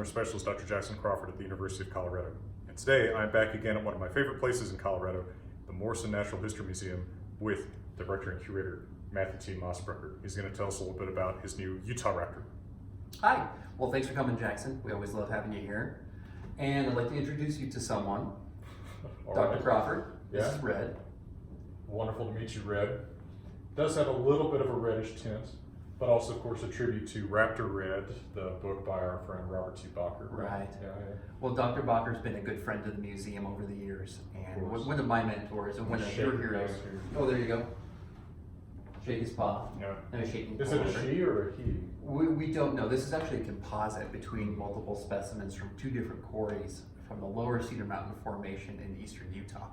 Summer Specialist Dr. Jackson Crawford at the University of Colorado. And today I'm back again at one of my favorite places in Colorado, the Morrison Natural History Museum, with Director and Curator Matthew T. Mossbrucker. He's going to tell us a little bit about his new Utahraptor. Hi, well thanks for coming, Jackson. We always love having you here. And I'd like to introduce you to someone, Dr. Crawford. This is Red. Wonderful to meet you, Red. Does have a little bit of a reddish tint, but also, of course, a tribute to Raptor Red, the book by our friend Robert T. Bacher. Right. Yeah. Well, Dr. Bacher's been a good friend to the museum over the years, and one of my mentors and one of your heroes. Oh, there you go. Shake his paw. Yeah. No shaking. Is it a she or a he? We don't know. This is actually a composite between multiple specimens from two different quarries from the lower Cedar Mountain Formation in eastern Utah.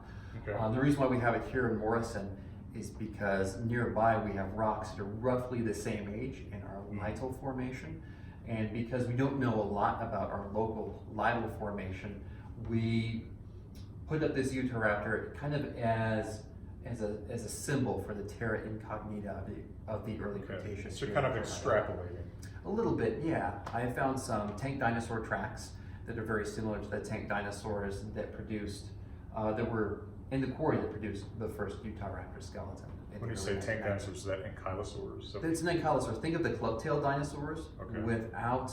Okay. The reason why we have it here in Morrison is because nearby we have rocks that are roughly the same age in our Lytle Formation, and because we don't know a lot about our local Lytle Formation, we put up this Utahraptor kind of as a symbol for the terra incognita of the early Cretaceous. So kind of extrapolating. A little bit, yeah. I have found some tank dinosaur tracks that are very similar to the tank dinosaurs that produced, that were in the quarry that produced the first Utahraptor skeleton. When you say tank dinosaurs, is that ankylosaurs? It's an ankylosaur. Think of the clubtail dinosaurs without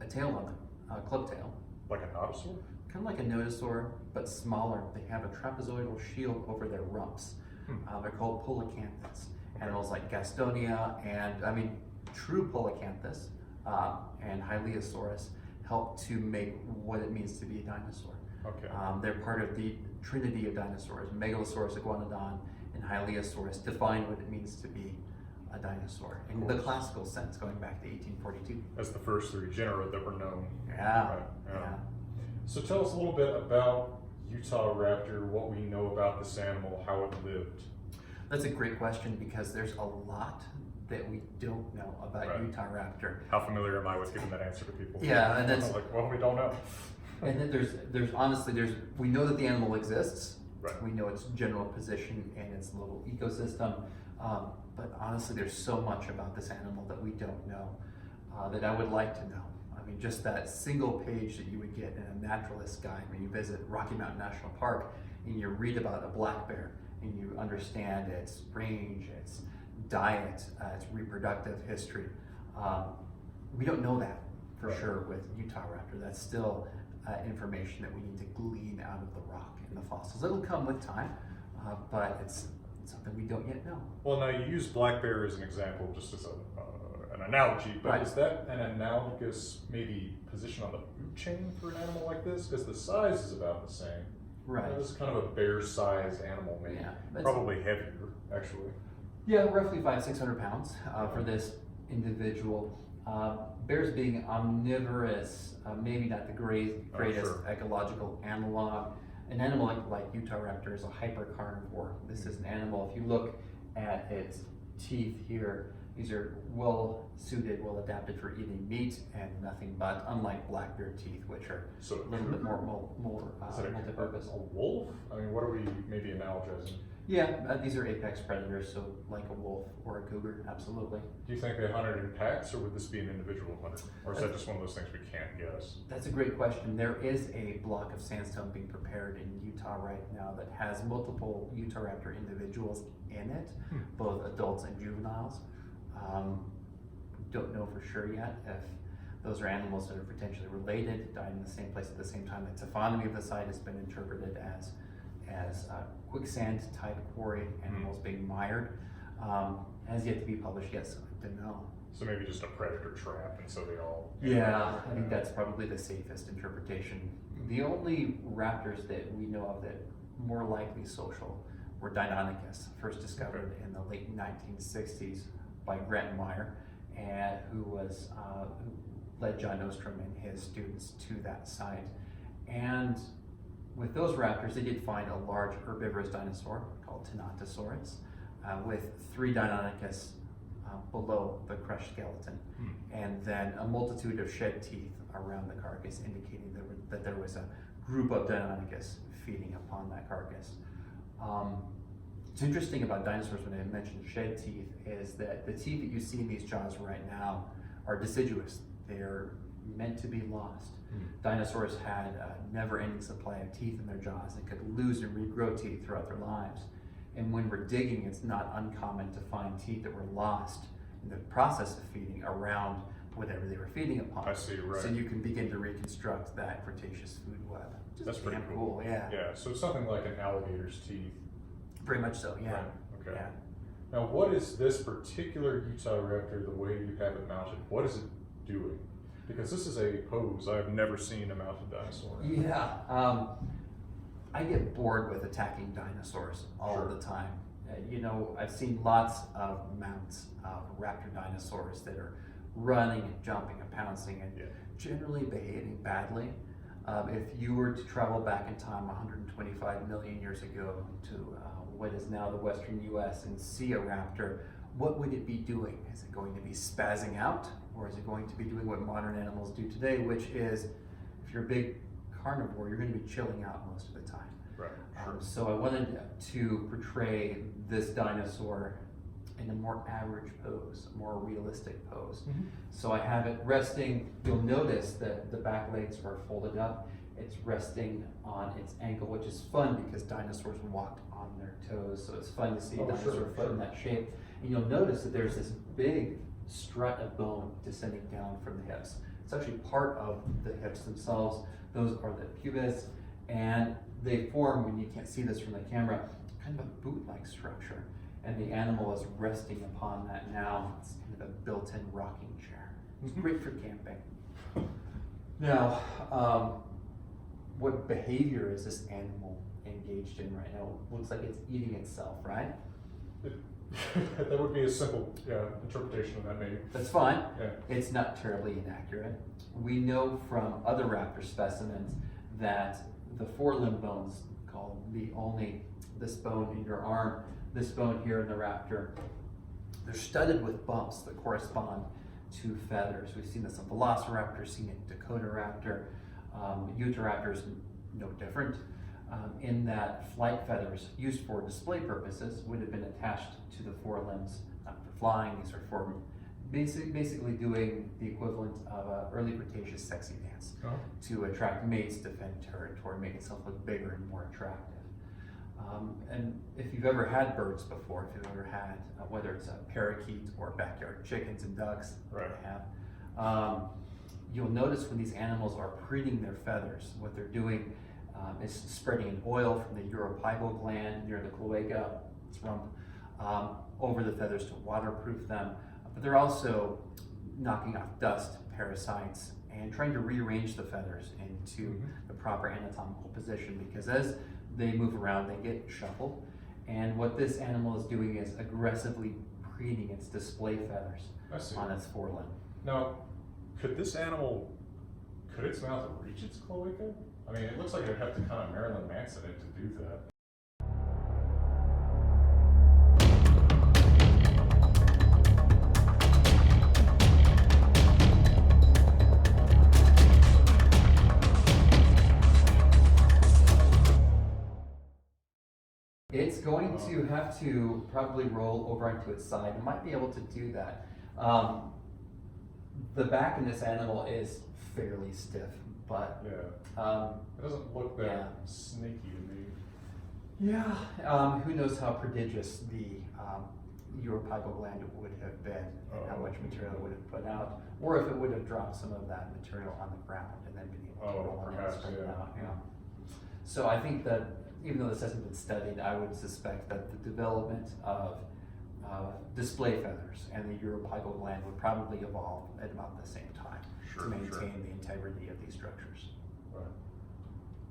a tail on them, a clubtail. Like a nodosaur? Kind of like a nodosaur, but smaller. They have a trapezoidal shield over their rumps. They're called polacanthus. Animals like Gastonia and, true polacanthus and Hyleosaurus help to make what it means to be a dinosaur. Okay. They're part of the trinity of dinosaurs. Megalosaurus, iguanodon, and Hyleosaurus define what it means to be a dinosaur in the classical sense, going back to 1842. That's the first three genera that were known. Yeah. Right. Yeah. So tell us a little bit about Utahraptor, what we know about this animal, how it lived. That's a great question because there's a lot that we don't know about Utahraptor. How familiar am I with giving that answer to people? Yeah, and that's like, well, we don't know. And then we know that the animal exists. Right. We know its general position and its local ecosystem. But honestly, there's so much about this animal that we don't know that I would like to know. Just that single page that you would get in a naturalist guide when you visit Rocky Mountain National Park and you read about a black bear and you understand its range, its diet, its reproductive history. We don't know that for sure with Utahraptor. That's still information that we need to glean out of the rock and the fossils. It'll come with time, but it's something we don't yet know. Well, now you use black bear as an example, just as an analogy, but is that an analogous maybe position on the food chain for an animal like this? Because the size is about the same. Right. This is kind of a bear-sized animal, maybe. Yeah, probably heavier, actually. Yeah, roughly 500-600 pounds for this individual. Bears being omnivorous, maybe not the greatest ecological analog. An animal like Utahraptor is a hypercarnivore. This is an animal, if you look at its teeth here, these are well suited, well adapted for eating meat and nothing but, unlike black bear teeth, which are a little bit more multi-purpose. A wolf? What are we maybe analogizing? Yeah, these are apex predators, so like a wolf or a cougar, absolutely. Do you think they hunted in packs, or would this be an individual hunter? Or is that just one of those things we can't guess? That's a great question. There is a block of sandstone being prepared in Utah right now that has multiple Utahraptor individuals in it, both adults and juveniles. Don't know for sure yet if those are animals that are potentially related, died in the same place at the same time. The taphonomy of the site has been interpreted as quicksand type quarry, animals being mired. Has yet to be published yet, so I don't know. So maybe just a predator trap, and so they all... Yeah, I think that's probably the safest interpretation. The only raptors that we know of that more likely social were Deinonychus, first discovered in the late 1960s by Grant Meyer, and who led John Ostrom and his students to that site. And with those raptors, they did find a large herbivorous dinosaur called Tenontosaurus with 3 Deinonychus below the crushed skeleton, and then a multitude of shed teeth around the carcass, indicating that there was a group of Deinonychus feeding upon that carcass. What's interesting about dinosaurs when I mentioned shed teeth is that the teeth that you see in these jaws right now are deciduous. They're meant to be lost. Dinosaurs had a never-ending supply of teeth in their jaws and could lose and regrow teeth throughout their lives. And when we're digging, it's not uncommon to find teeth that were lost in the process of feeding around whatever they were feeding upon. I see, right. So you can begin to reconstruct that Cretaceous food web. That's pretty damn cool. Yeah. Yeah, so something like an alligator's teeth. Very much so, yeah. Right, okay. Yeah. Now, what is this particular Utahraptor, the way you have it mounted, what is it doing? Because this is a pose. I've never seen a mounted dinosaur. Yeah, I get bored with attacking dinosaurs all Sure. the time. You know, I've seen lots of mounts of raptor dinosaurs that are running and jumping and pouncing and generally behaving badly. If you were to travel back in time 125 million years ago to what is now the western US and see a raptor, what would it be doing? Is it going to be spazzing out, or is it going to be doing what modern animals do today, which is, if you're a big carnivore, you're going to be chilling out most of the time. Right, sure. So I wanted to portray this dinosaur in a more average pose, a more realistic pose. So I have it resting. You'll notice that the back legs are folded up. It's resting on its ankle, which is fun because dinosaurs walked on their toes. So it's fun to see a dinosaur foot in that shape. And you'll notice that there's this big strut of bone descending down from the hips. It's actually part of the hips themselves. Those are the pubis, and they form, when you can't see this from the camera, kind of a boot-like structure. And the animal is resting upon that now. It's kind of a built-in rocking chair. It's great for camping. Now, what behavior is this animal engaged in right now? Looks like it's eating itself, right? That would be a simple interpretation of that, maybe. That's fine. Yeah. It's not terribly inaccurate. We know from other raptor specimens that the forelimb bones, called this bone in your arm, this bone here in the raptor, they're studded with bumps that correspond to feathers. We've seen this in Velociraptor, seen it in Dakota raptor. Utahraptor is no different, in that flight feathers used for display purposes would have been attached to the forelimbs, not for flying. These are for basically doing the equivalent of an early Cretaceous sexy dance to attract mates, defend territory, make itself look bigger and more attractive. And if you've ever had birds before, if you've ever had, whether it's a parakeet or backyard chickens and ducks, Right. you'll notice when these animals are preening their feathers, what they're doing is spreading an oil from the uropygal gland near the cloaca, its rump, over the feathers to waterproof them. But they're also knocking off dust, parasites, and trying to rearrange the feathers into the proper anatomical position, because as they move around, they get shuffled. And what this animal is doing is aggressively preening its display feathers on its forelimb. Now, could its mouth reach its cloaca? I mean, it looks like it would have to kind of Marilyn Manson it to do that. It's going to have to probably roll over onto its side. It might be able to do that. The back in this animal is fairly stiff, but it doesn't look that snaky to me. Yeah, who knows how prodigious the uropygal gland would have been, and how much material it would have put out, or if it would have dropped some of that material on the ground and then been able to roll on it and spread it out. So I think that even though this hasn't been studied, I would suspect that the development of display feathers and the uropygal gland would probably evolve at about the same time to maintain the integrity of these structures. Right.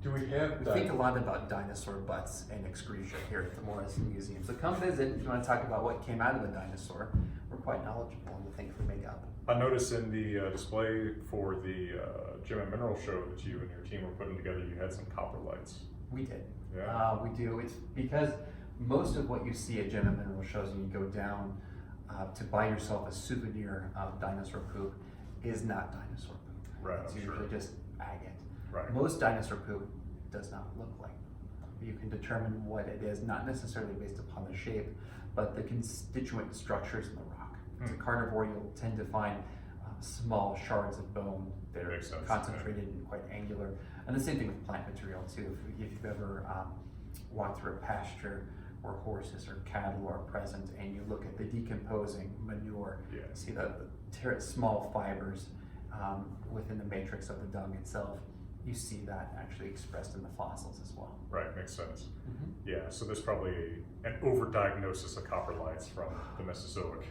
Do we have? We think a lot about dinosaur butts and excretion here at the Morrison Museum. So come visit if you want to talk about what came out of a dinosaur. We're quite knowledgeable in the things we make up. I noticed in the display for the Gem and Mineral show that you and your team were putting together, you had some coprolites. We did. Yeah. We do. It's because most of what you see at Gem and Mineral shows when you go down to buy yourself a souvenir of dinosaur poop is not dinosaur poop. Right. It's usually just agate. Right. Most dinosaur poop does not look like that. You can determine what it is, not necessarily based upon the shape, but the constituent structures in the rock. As a carnivore, you'll tend to find small shards of bone that are Makes sense, concentrated and quite angular. And the same thing with plant material too. If you've ever walked through a pasture where horses or cattle are present and you look at the decomposing manure, Yeah. see the small fibers within the matrix of the dung itself, you see that actually expressed in the fossils as well. Right, makes sense. Yeah, so there's probably an overdiagnosis of coprolites from the Mesozoic.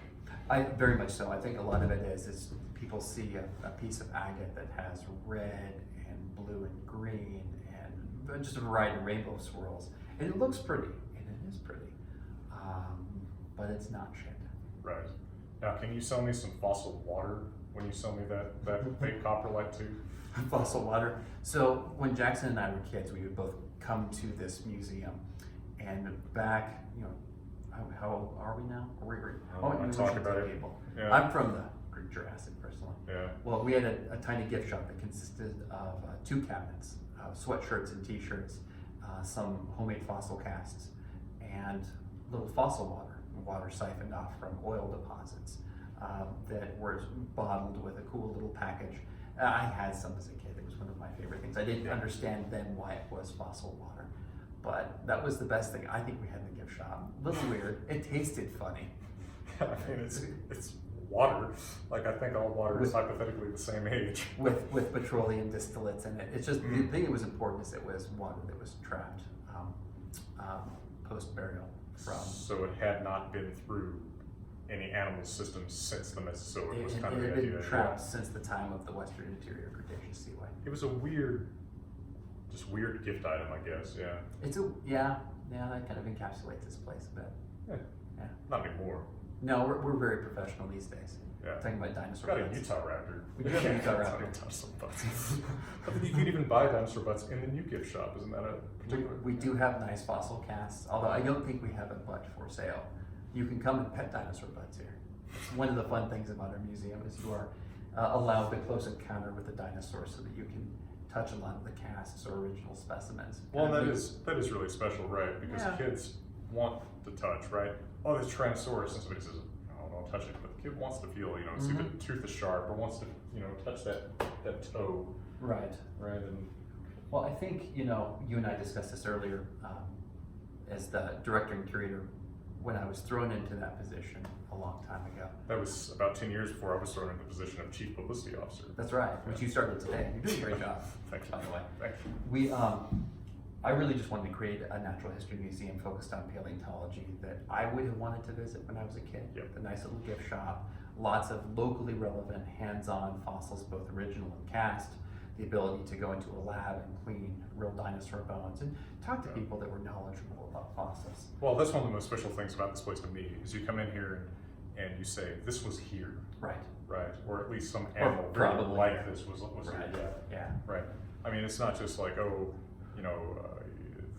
Very much so. I think a lot of it is people see a piece of agate that has red and blue and green and just a variety of rainbow swirls. And it looks pretty, and it is pretty, but it's not shit. Right. Now, can you sell me some fossil water when you sell me that fake coprolite too? Fossil water. So when Jackson and I were kids, we would both come to this museum, and back, how old are we now? Talk about it. People. Yeah. I'm from the Jurassic, personally. Yeah. Well, we had a tiny gift shop that consisted of 2 cabinets, sweatshirts and t-shirts, some homemade fossil casts, and little fossil water siphoned off from oil deposits that were bottled with a cool little package. I had some as a kid. It was one of my favorite things. I didn't understand then why it was fossil water, but that was the best thing I think we had in the gift shop. A little weird. It tasted funny. I mean, it's water. Like, I think all water is hypothetically the same age. With petroleum distillates in it. It's just, the thing that was important is it was water that was trapped post-burial from. So it had not been through any animal systems since the Mesozoic was kind of the It had idea. been trapped since the time of the Western Interior Cretaceous Seaway. It was a weird gift item, I guess. Yeah. That kind of encapsulates this place a bit. Yeah. Not anymore. No, we're very professional these days. Yeah. Talking about dinosaur Got a butts. Utahraptor. We do have a Utahraptor. Dinosaur butts. I think you can even buy dinosaur butts in the new gift shop. Isn't that a particular? We do have nice fossil casts, although I don't think we have a butt for sale. You can come and pet dinosaur butts here. It's one of the fun things about our museum is you are allowed the close encounter with the dinosaur so that you can touch a lot of the casts or original specimens. Well, that is really special, right? Because kids want to touch, right? Oh, there's Tyrannosaurus, and somebody says, "Oh, don't touch it," but the kid wants to feel, see the tooth is sharp, or wants to, touch that toe. Right. Right. And well, I think you and I discussed this earlier as the director and curator when I was thrown into that position a long time ago. that was about 10 years before I was thrown into the position of chief publicity officer. That's right, which you started today. You're doing a great job. Thank you. By the way. Thank you. I really just wanted to create a natural history museum focused on paleontology that I would have wanted to visit when I was a kid. Yep. The nice little gift shop, lots of locally relevant, hands-on fossils, both original and cast, the ability to go into a lab and clean real dinosaur bones and talk to people that were knowledgeable about fossils. Well, that's one of the most special things about this place to me is you come in here and you say, this was here, Right. right? Or at least some animal probably like here. this was Right. here. Yeah. Right. I mean, it's not just like,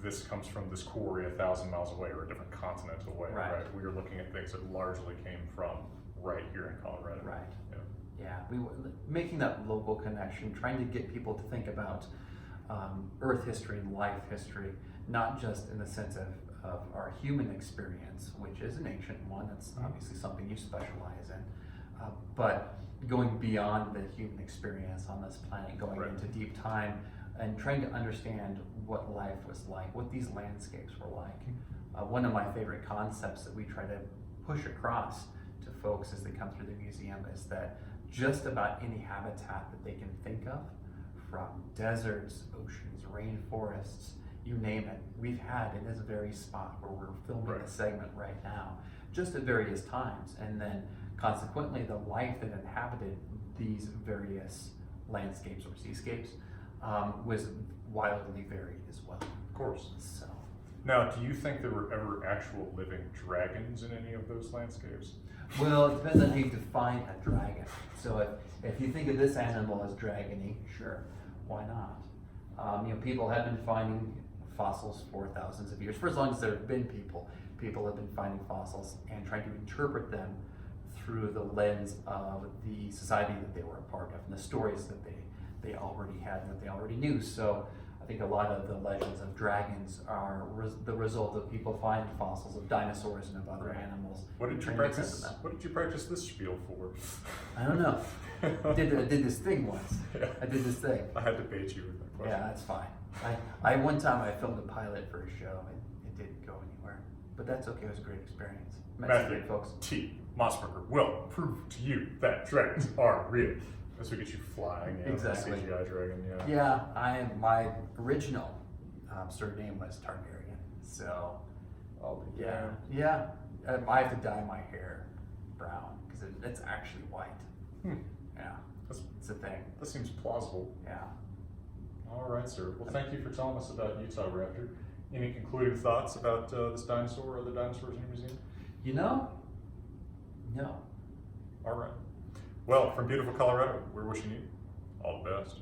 this comes from this quarry 1,000 miles away or a different continent away, Right. right? We are looking at things that largely came from right here in Colorado. Right. Yeah. Yeah, we were making that local connection, trying to get people to think about Earth history and life history, not just in the sense of our human experience, which is an ancient one. That's obviously something you specialize in, but going beyond the human experience on this planet, going into deep time and trying to understand what life was like, what these landscapes were like. One of my favorite concepts that we try to push across to folks as they come through the museum is that just about any habitat that they can think of, from deserts, oceans, rainforests, you name it, we've had in this very spot where we're filming a segment right now, just at various times. And then consequently, the life that inhabited these various landscapes or seascapes was wildly varied as well. Of course. So. Now, do you think there were ever actual living dragons in any of those landscapes? Well, it depends on how you define a dragon. So if you think of this animal as dragony, sure, why not? People have been finding fossils for thousands of years. For as long as there have been people have been finding fossils and trying to interpret them through the lens of the society that they were a part of and the stories that they already had and that they already knew. So I think a lot of the legends of dragons are the result of people finding fossils of dinosaurs and of other animals. What did you and mixing practice? them. What did you practice this spiel for? I don't know. I did this thing once. Yeah. I did this thing. I had to bait you with that question. Yeah, that's fine. I one time I filmed a pilot for a show. It didn't go anywhere, but that's okay. It was a great experience. Met some Matthew great folks. T. Mossbrucker will prove to you that dragons are real. This will get you flying. Yeah, Exactly. CGI dragon. Yeah. Yeah, my original surname was Targaryen. So I'll be yeah, yeah. I have to dye my hair brown because it's actually white. Hmm. Yeah, That's, it's a thing. that seems plausible. Yeah. All right, sir. Well, thank you for telling us about Utahraptor. Any concluding thoughts about this dinosaur or other dinosaurs in your museum? You know? No. All right. Well, from beautiful Colorado, we're wishing you all the best.